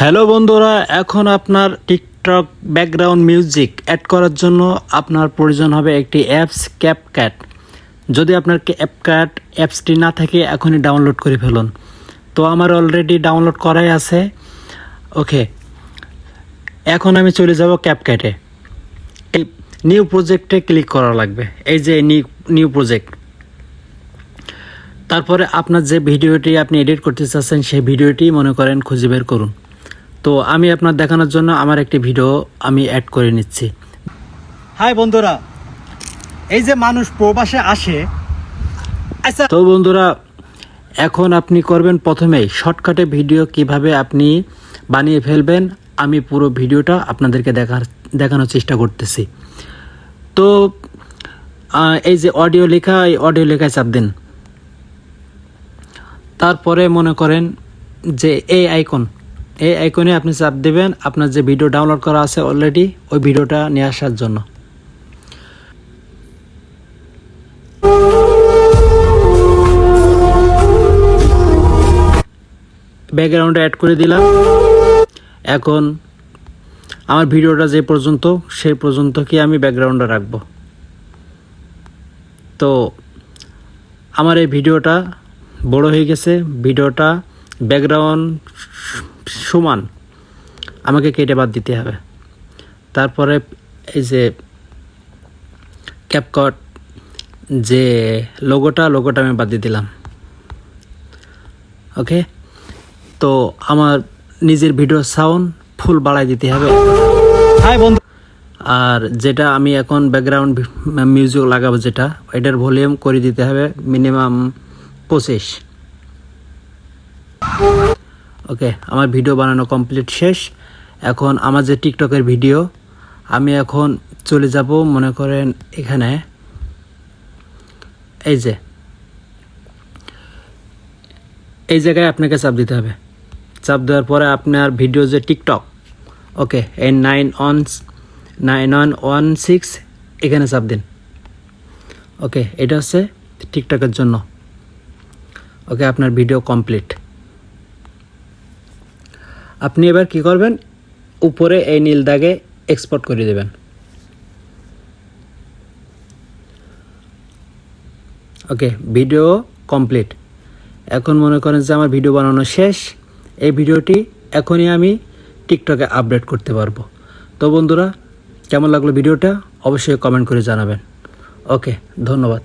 Hello বন্ধুরা, এখন আপনার টিকটক ব্যাকগ্রাউন্ড মিউজিক অ্যাড করার জন্য আপনার প্রয়োজন হবে একটি অ্যাপস ক্যাপকাট। যদি আপনার ক্যাপকাট অ্যাপসটি না থাকে এখনই ডাউনলোড করে ফেলুন। তো আমার অলরেডি ডাউনলোড করাই আছে। ওকে, এখন আমি চলে যাব ক্যাপকাটে। এই নিউ প্রজেক্টে ক্লিক করা লাগবে, এই যে নিউ প্রজেক্ট। তারপরে আপনার যে ভিডিওটি আপনি এডিট করতে চাচ্ছেন সেই ভিডিওটি মনে করেন খুঁজে বের করুন। তো আমি আপনার দেখানোর জন্য আমার একটি ভিডিও আমি অ্যাড করে নিচ্ছি। হাই বন্ধুরা, এই যে মানুষ প্রবাসে আসে, আচ্ছা তো বন্ধুরা, এখন আপনি করবেন প্রথমেই শর্টকাটে ভিডিও কিভাবে আপনি বানিয়ে ফেলবেন। আমি পুরো ভিডিওটা আপনাদেরকে দেখানোর চেষ্টা করতেছি। তো এই যে অডিও লেখা, এই অডিও লেখায় চাপ দিন। তারপরে মনে করেন যে এই আইকনে আপনি চাপ দেবেন আপনার যে ভিডিও ডাউনলোড করা আছে অলরেডি, ওই ভিডিওটা নিয়ে আসার জন্য। ব্যাকগ্রাউন্ডে অ্যাড করে দিলাম। এখন আমার ভিডিওটা যে পর্যন্ত, সেই পর্যন্ত কি আমি ব্যাকগ্রাউন্ডে রাখবো। তো আমার এই ভিডিওটা বড় হয়ে গেছে, ভিডিওটা ব্যাকগ্রাউন্ড সমান আমাকে কেটে বাদ দিতে হবে। তারপরে এই যে ক্যাপকাট যে লোগোটা আমি বাদ দিয়ে দিলাম। ওকে, তো আমার নিজের ভিডিও সাউন্ড ফুল বাড়াই দিতে হবে। হাই বন্ধু, আর যেটা আমি এখন ব্যাকগ্রাউন্ড মিউজিক লাগাবো, যেটা এটার ভলিউম করে দিতে হবে মিনিমাম 25। ওকে, আমার ভিডিও বানানো কমপ্লিট শেষ। এখন আমার যে টিকটকের ভিডিও, আমি এখন চলে যাব মনে করেন এখানে, এই জায়গায় আপনাকে চাপ দিতে হবে। চাপ দেওয়ার পরে আপনার ভিডিও যে টিকটক, ওকে, এই 9116 এখানে চাপ দিন। ওকে, এটা হচ্ছে টিকটকের জন্য। ওকে, আপনার ভিডিও কমপ্লিট। আপনি এবার কি করবেন, উপরে এই নীল দাগে এক্সপোর্ট করে দেবেন। ওকে, ভিডিও কমপ্লিট। এখন মনে করেন যে আমার ভিডিও বানানো শেষ। এই ভিডিওটি এখনই আমি টিকটকে আপডেট করতে পারবো। তো বন্ধুরা, কেমন লাগলো ভিডিওটা অবশ্যই কমেন্ট করে জানাবেন। ওকে, ধন্যবাদ।